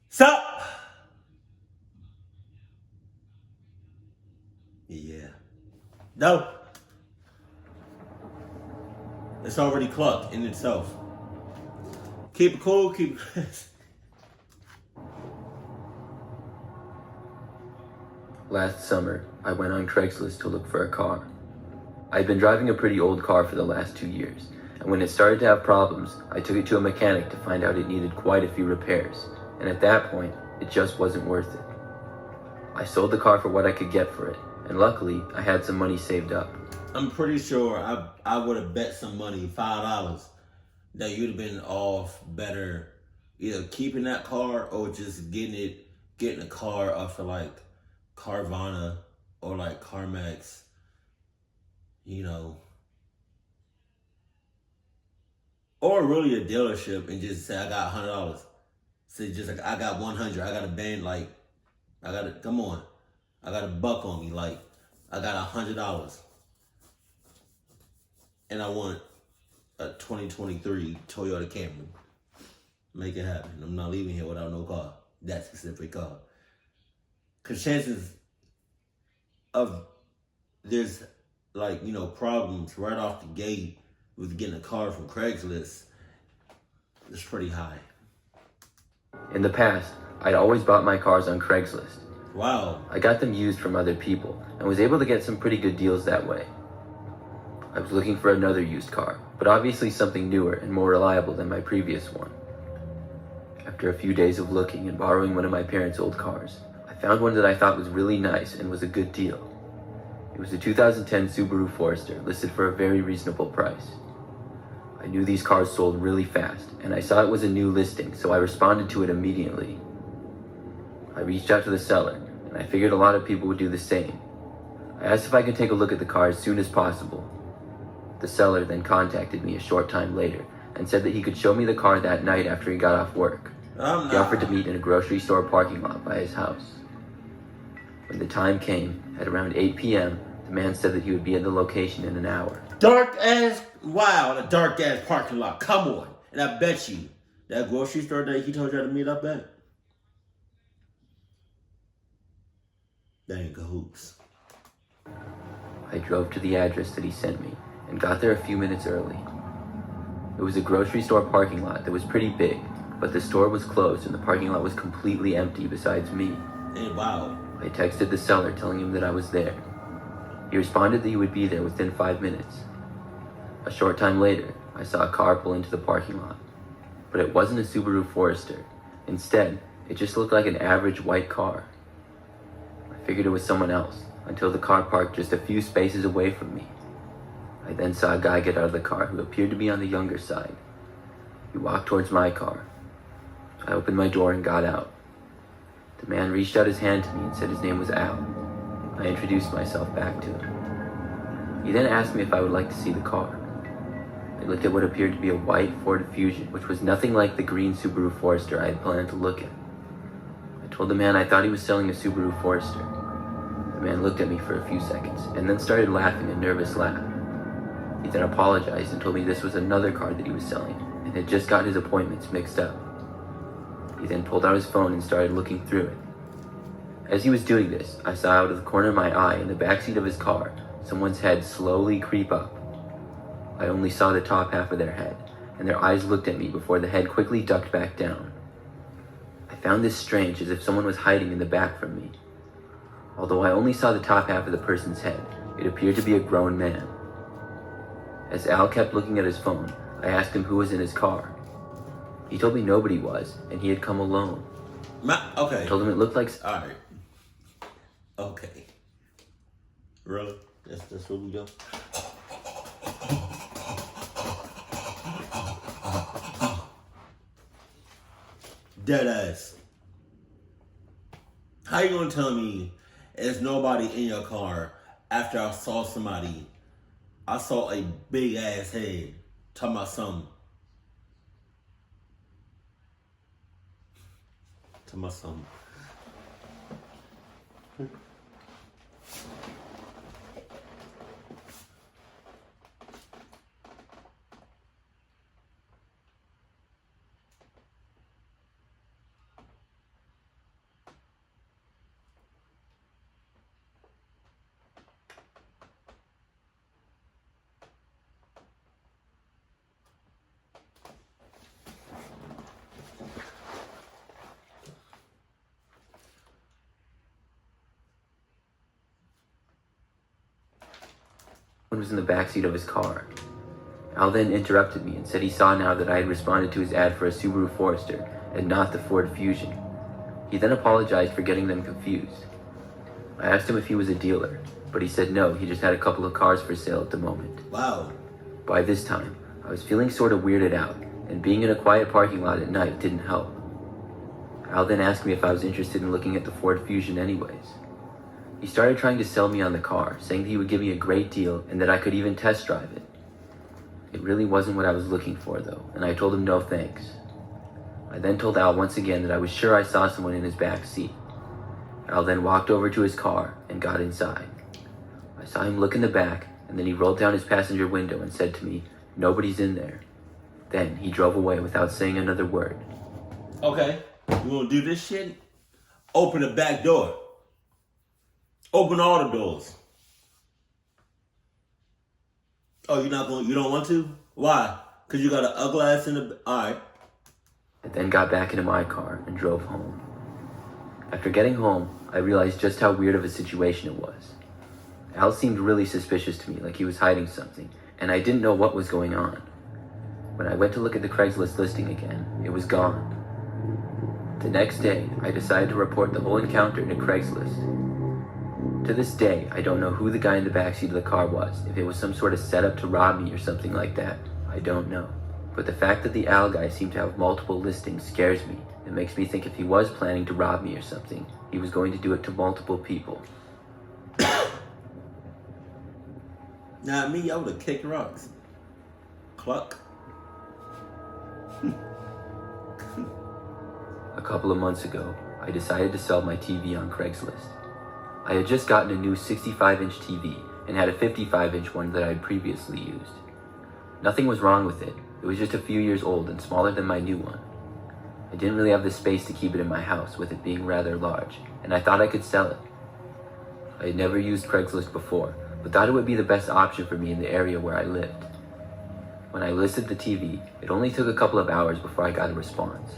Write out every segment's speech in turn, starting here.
Sup? Yeah. No. It's already clucked in itself. Keep it cool, keep it Last summer, I went on Craigslist to look for a car. I'd been driving a pretty old car for the last 2 years, and when it started to have problems, I took it to a mechanic to find out it needed quite a few repairs, and at that point, it just wasn't worth it. I sold the car for what I could get for it, and luckily, I had some money saved up. I'm pretty sure I would have bet some money, $5, that you'd have been off better either keeping that car or just getting a car off of like Carvana or like CarMax, you know, or really a dealership and just say I got $100. Say just like I got 100. I got a band like I got to come on. I got a buck on me like I got $100 and I want a 2023 Toyota Camry. Make it happen. I'm not leaving here without no car. That specific car. Cause chances of there's like, problems right off the gate with getting a car from Craigslist is pretty high. In the past, I'd always bought my cars on Craigslist. Wow. I got them used from other people, and was able to get some pretty good deals that way. I was looking for another used car, but obviously something newer and more reliable than my previous one. After a few days of looking and borrowing one of my parents' old cars, I found one that I thought was really nice and was a good deal. It was a 2010 Subaru Forester, listed for a very reasonable price. I knew these cars sold really fast, and I saw it was a new listing, so I responded to it immediately. I reached out to the seller, and I figured a lot of people would do the same. I asked if I could take a look at the car as soon as possible. The seller then contacted me a short time later and said that he could show me the car that night after he got off work. He offered to meet in a grocery store parking lot by his house. When the time came, at around 8 p.m., the man said that he would be at the location in an hour. Dark ass, wow, the dark ass parking lot. Come on. And I bet you that grocery store that he told you to meet up at, that ain't cahoots. I drove to the address that he sent me and got there a few minutes early. It was a grocery store parking lot that was pretty big, but the store was closed and the parking lot was completely empty besides me. Hey, wow. I texted the seller telling him that I was there. He responded that he would be there within 5 minutes. A short time later, I saw a car pull into the parking lot, but it wasn't a Subaru Forester. Instead, it just looked like an average white car. I figured it was someone else until the car parked just a few spaces away from me. I then saw a guy get out of the car who appeared to be on the younger side. He walked towards my car. I opened my door and got out. The man reached out his hand to me and said his name was Al. I introduced myself back to him. He then asked me if I would like to see the car. I looked at what appeared to be a white Ford Fusion, which was nothing like the green Subaru Forester I had planned to look at. I told the man I thought he was selling a Subaru Forester. The man looked at me for a few seconds and then started laughing a nervous laugh. He then apologized and told me this was another car that he was selling and had just got his appointments mixed up. He then pulled out his phone and started looking through it. As he was doing this, I saw out of the corner of my eye in the backseat of his car someone's head slowly creep up. I only saw the top half of their head, and their eyes looked at me before the head quickly ducked back down. I found this strange, as if someone was hiding in the back from me. Although I only saw the top half of the person's head, it appeared to be a grown man. As Al kept looking at his phone, I asked him who was in his car. He told me nobody was, and he had come alone. Okay. I told him it looked like... Alright. Okay. Really? That's what we do? Dead ass. How you gonna tell me there's nobody in your car after I saw somebody? I saw a big ass head. Talking about something. Talking about something. someone was in the backseat of his car. Al then interrupted me and said he saw now that I had responded to his ad for a Subaru Forester and not the Ford Fusion. He then apologized for getting them confused. I asked him if he was a dealer, but he said no, he just had a couple of cars for sale at the moment. Wow. By this time, I was feeling sort of weirded out, and being in a quiet parking lot at night didn't help. Al then asked me if I was interested in looking at the Ford Fusion anyways. He started trying to sell me on the car, saying that he would give me a great deal and that I could even test drive it. It really wasn't what I was looking for though, and I told him no thanks. I then told Al once again that I was sure I saw someone in his back seat. Al then walked over to his car and got inside. I saw him look in the back, and then he rolled down his passenger window and said to me, "Nobody's in there." Then he drove away without saying another word. Okay, you wanna do this shit? Open the back door. Open all the doors. Oh, you don't want to? Why? Cause you got an ugly ass in the, alright. I then got back into my car and drove home. After getting home, I realized just how weird of a situation it was. Al seemed really suspicious to me, like he was hiding something, and I didn't know what was going on. When I went to look at the Craigslist listing again, it was gone. The next day, I decided to report the whole encounter to Craigslist. To this day, I don't know who the guy in the backseat of the car was. If it was some sort of setup to rob me or something like that, I don't know. But the fact that the Al guy seemed to have multiple listings scares me. It makes me think if he was planning to rob me or something, he was going to do it to multiple people. Not me, I would have kicked rocks. Cluck. A couple of months ago, I decided to sell my TV on Craigslist. I had just gotten a new 65-inch TV and had a 55-inch one that I had previously used. Nothing was wrong with it. It was just a few years old and smaller than my new one. I didn't really have the space to keep it in my house, with it being rather large, and I thought I could sell it. I had never used Craigslist before, but thought it would be the best option for me in the area where I lived. When I listed the TV, it only took a couple of hours before I got a response.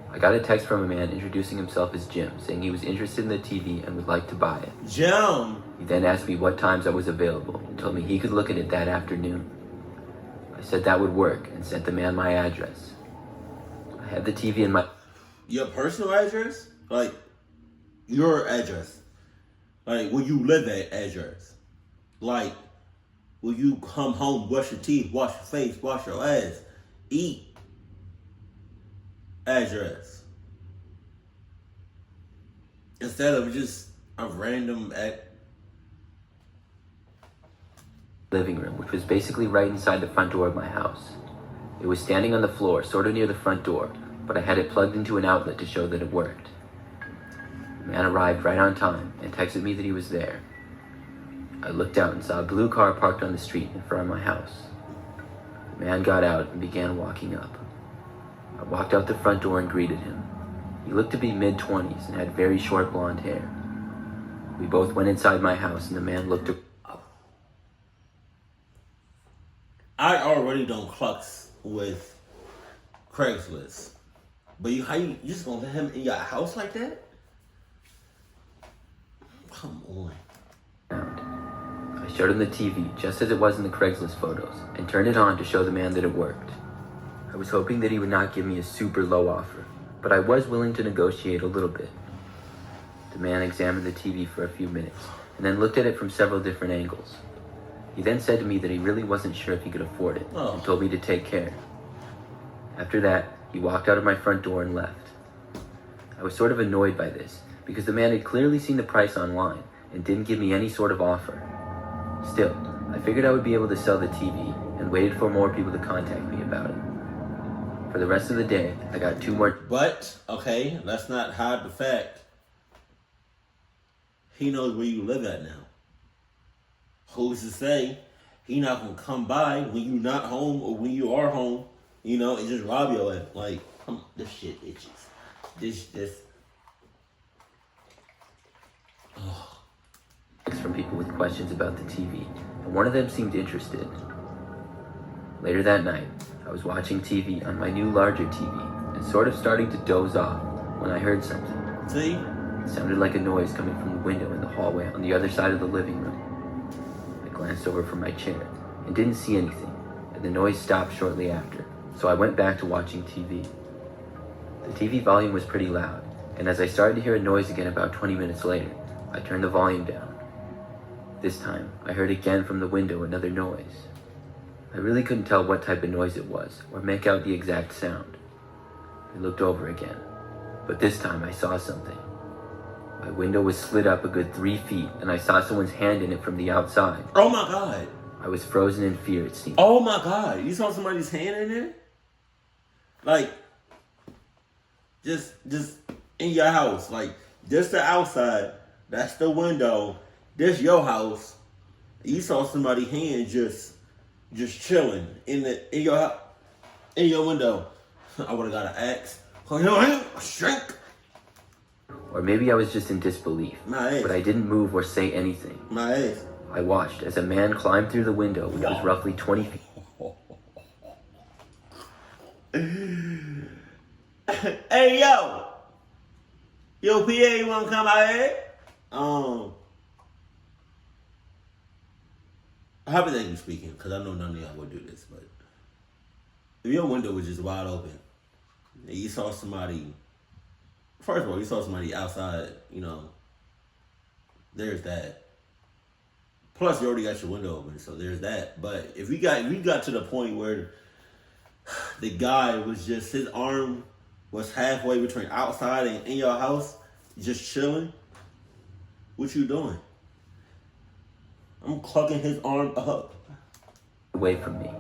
I got a text from a man introducing himself as Jim, saying he was interested in the TV and would like to buy it. Jim! He then asked me what times I was available and told me he could look at it that afternoon. I said that would work and sent the man my address. I had the TV in my... Your personal address? Like, your address. Like, where you live at address. Like, where you come home, brush your teeth, wash your face, wash your ass, eat. Address. Instead of just a random living room, which was basically right inside the front door of my house. It was standing on the floor, sort of near the front door, but I had it plugged into an outlet to show that it worked. The man arrived right on time and texted me that he was there. I looked out and saw a blue car parked on the street in front of my house. The man got out and began walking up. I walked out the front door and greeted him. He looked to be mid-20s and had very short blonde hair. We both went inside my house and the man looked up. I already don't clucks with Craigslist. But you just gonna let him in your house like that? Come on. I showed him the TV just as it was in the Craigslist photos and turned it on to show the man that it worked. I was hoping that he would not give me a super low offer, but I was willing to negotiate a little bit. The man examined the TV for a few minutes and then looked at it from several different angles. He then said to me that he really wasn't sure if he could afford it and told me to take care. After that, he walked out of my front door and left. I was sort of annoyed by this because the man had clearly seen the price online and didn't give me any sort of offer. Still, I figured I would be able to sell the TV and waited for more people to contact me about it. For the rest of the day, I got 2 more... But, okay, let's not hide the fact. He knows where you live at now. Who's to say he not gonna come by when you not home or when you are home, you know, and just rob your ass. Like, come on, this shit itches. This. Oh. From people with questions about the TV, and one of them seemed interested. Later that night, I was watching TV on my new larger TV and sort of starting to doze off when I heard something. See? It sounded like a noise coming from the window in the hallway on the other side of the living room. I glanced over from my chair and didn't see anything, and the noise stopped shortly after, so I went back to watching TV. The TV volume was pretty loud, and as I started to hear a noise again about 20 minutes later, I turned the volume down. This time, I heard again from the window another noise. I really couldn't tell what type of noise it was, or make out the exact sound. I looked over again, but this time I saw something. My window was slid up a good 3 feet, and I saw someone's hand in it from the outside. Oh my God. I was frozen in fear, it seemed. Oh my God. You saw somebody's hand in there? Like, just in your house. Like, just the outside. That's the window. This your house. You saw somebody's hand just chilling in your window. I would have got an axe. Shrink. Or maybe I was just in disbelief, but I didn't move or say anything. My ass. I watched as a man climbed through the window, which was roughly 20 feet. Hey, yo, PA, you wanna come out here? Hypothetically speaking, because I know none of y'all would do this, but if your window was just wide open and you saw somebody, first of all, you saw somebody outside, there's that. Plus, you already got your window open, so there's that. But if we got to the point where the guy was just, his arm was halfway between outside and in your house, just chilling, what you doing? I'm clucking his arm up. Away from me.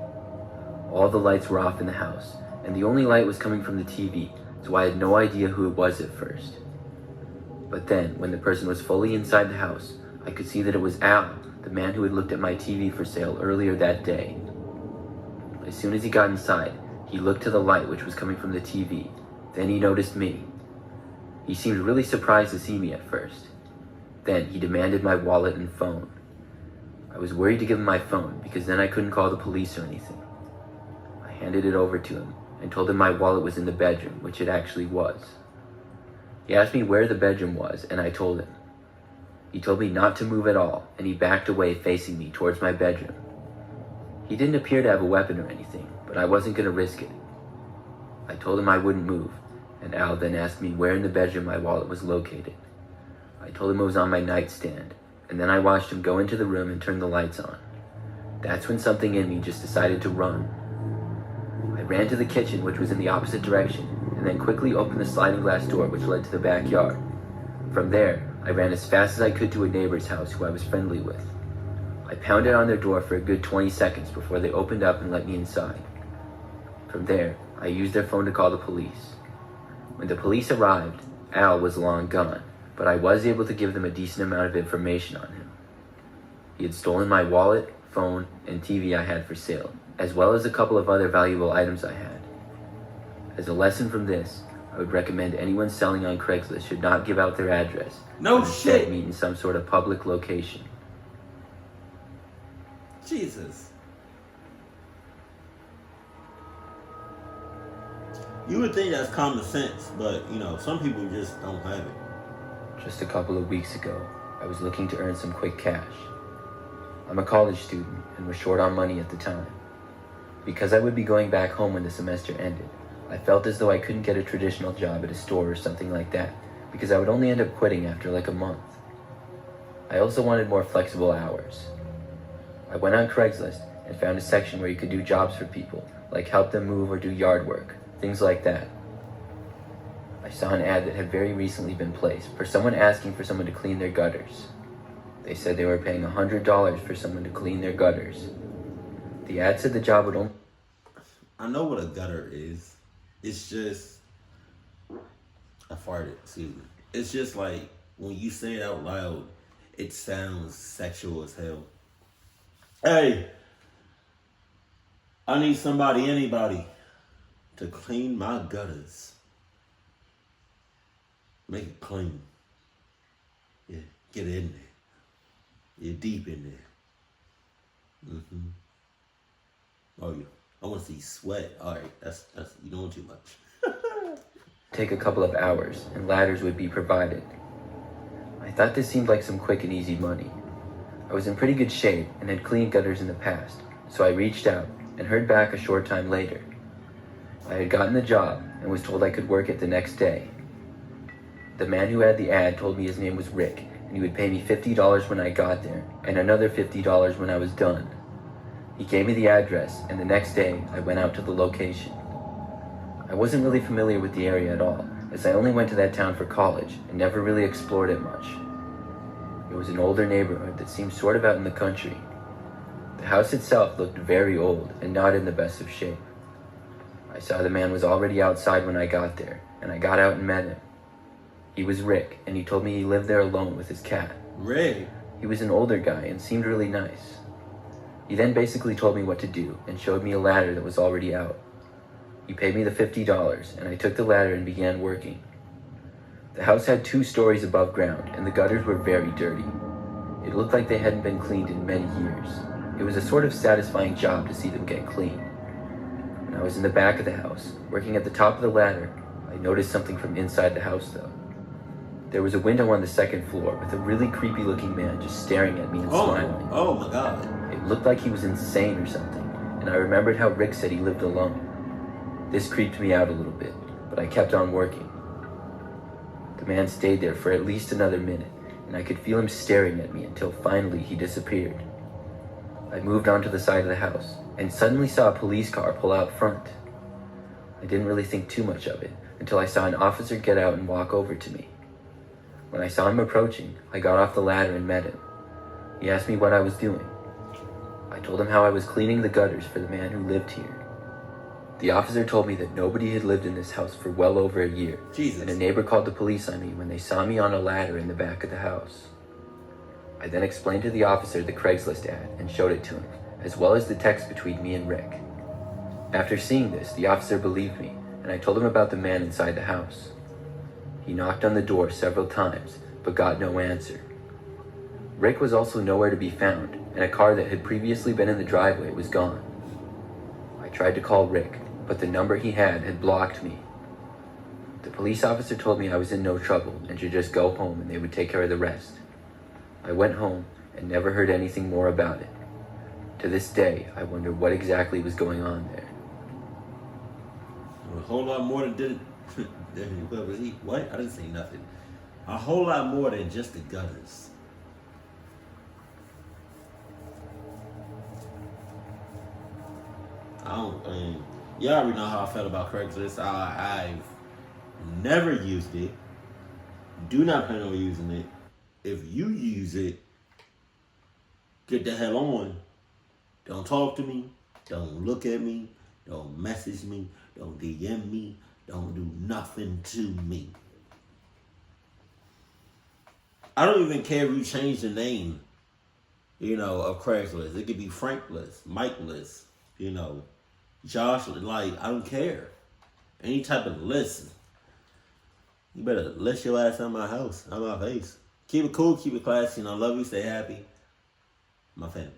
All the lights were off in the house, and the only light was coming from the TV, so I had no idea who it was at first. But then, when the person was fully inside the house, I could see that it was Al, the man who had looked at my TV for sale earlier that day. As soon as he got inside, he looked to the light which was coming from the TV. Then he noticed me. He seemed really surprised to see me at first. Then he demanded my wallet and phone. I was worried to give him my phone because then I couldn't call the police or anything. I handed it over to him and told him my wallet was in the bedroom, which it actually was. He asked me where the bedroom was, and I told him. He told me not to move at all, and he backed away facing me towards my bedroom. He didn't appear to have a weapon or anything, but I wasn't going to risk it. I told him I wouldn't move, and Al then asked me where in the bedroom my wallet was located. I told him it was on my nightstand, and then I watched him go into the room and turn the lights on. That's when something in me just decided to run. I ran to the kitchen, which was in the opposite direction, and then quickly opened the sliding glass door which led to the backyard. From there, I ran as fast as I could to a neighbor's house who I was friendly with. I pounded on their door for a good 20 seconds before they opened up and let me inside. From there, I used their phone to call the police. When the police arrived, Al was long gone, but I was able to give them a decent amount of information on him. He had stolen my wallet, phone, and TV I had for sale, as well as a couple of other valuable items I had. As a lesson from this, I would recommend anyone selling on Craigslist should not give out their address. No but instead shit. meet in some sort of public location. Jesus. You would think that's common sense, but some people just don't have it. Just a couple of weeks ago, I was looking to earn some quick cash. I'm a college student and was short on money at the time. Because I would be going back home when the semester ended, I felt as though I couldn't get a traditional job at a store or something like that, because I would only end up quitting after like a month. I also wanted more flexible hours. I went on Craigslist and found a section where you could do jobs for people, like help them move or do yard work, things like that. I saw an ad that had very recently been placed for someone asking for someone to clean their gutters. They said they were paying $100 for someone to clean their gutters. The ad said the job would only... I know what a gutter is. It's just... I farted, excuse me. It's just like, when you say it out loud, it sounds sexual as hell. Hey, I need anybody, to clean my gutters. Make it clean. Yeah, get in there. You're deep in there. Oh, yeah. I want to see sweat. All right, that's you doing too much. take a couple of hours, and ladders would be provided. I thought this seemed like some quick and easy money. I was in pretty good shape and had cleaned gutters in the past, so I reached out and heard back a short time later. I had gotten the job and was told I could work it the next day. The man who had the ad told me his name was Rick, and he would pay me $50 when I got there, and another $50 when I was done. He gave me the address, and the next day I went out to the location. I wasn't really familiar with the area at all, as I only went to that town for college and never really explored it much. It was an older neighborhood that seemed sort of out in the country. The house itself looked very old and not in the best of shape. I saw the man was already outside when I got there, and I got out and met him. He was Rick, and he told me he lived there alone with his cat. Rick? He was an older guy and seemed really nice. He then basically told me what to do and showed me a ladder that was already out. He paid me the $50, and I took the ladder and began working. The house had 2 stories above ground, and the gutters were very dirty. It looked like they hadn't been cleaned in many years. It was a sort of satisfying job to see them get clean. When I was in the back of the house, working at the top of the ladder, I noticed something from inside the house though. There was a window on the 2nd floor with a really creepy looking man just staring at me and smiling. Oh my God. It looked like he was insane or something, and I remembered how Rick said he lived alone. This creeped me out a little bit, but I kept on working. The man stayed there for at least another minute, and I could feel him staring at me until finally he disappeared. I moved on to the side of the house, and suddenly saw a police car pull out front. I didn't really think too much of it until I saw an officer get out and walk over to me. When I saw him approaching, I got off the ladder and met him. He asked me what I was doing. I told him how I was cleaning the gutters for the man who lived here. The officer told me that nobody had lived in this house for well over a year, Jesus. And a neighbor called the police on me when they saw me on a ladder in the back of the house. I then explained to the officer the Craigslist ad and showed it to him, as well as the text between me and Rick. After seeing this, the officer believed me, and I told him about the man inside the house. He knocked on the door several times, but got no answer. Rick was also nowhere to be found, and a car that had previously been in the driveway was gone. I tried to call Rick, but the number he had blocked me. The police officer told me I was in no trouble and should just go home and they would take care of the rest. I went home and never heard anything more about it. To this day, I wonder what exactly was going on there. A whole lot more than what? I didn't say nothing. A whole lot more than just the gutters. Y'all already know how I felt about Craigslist. I've never used it. Do not plan on using it. If you use it, get the hell on. Don't talk to me. Don't look at me. Don't message me. Don't DM me. Don't do nothing to me. I don't even care if you change the name, of Craigslist. It could be Frankless, Mikeless, Josh. Like, I don't care. Any type of list. You better list your ass on my house, on my face. Keep it cool, keep it classy, and I love you. Stay happy. My family.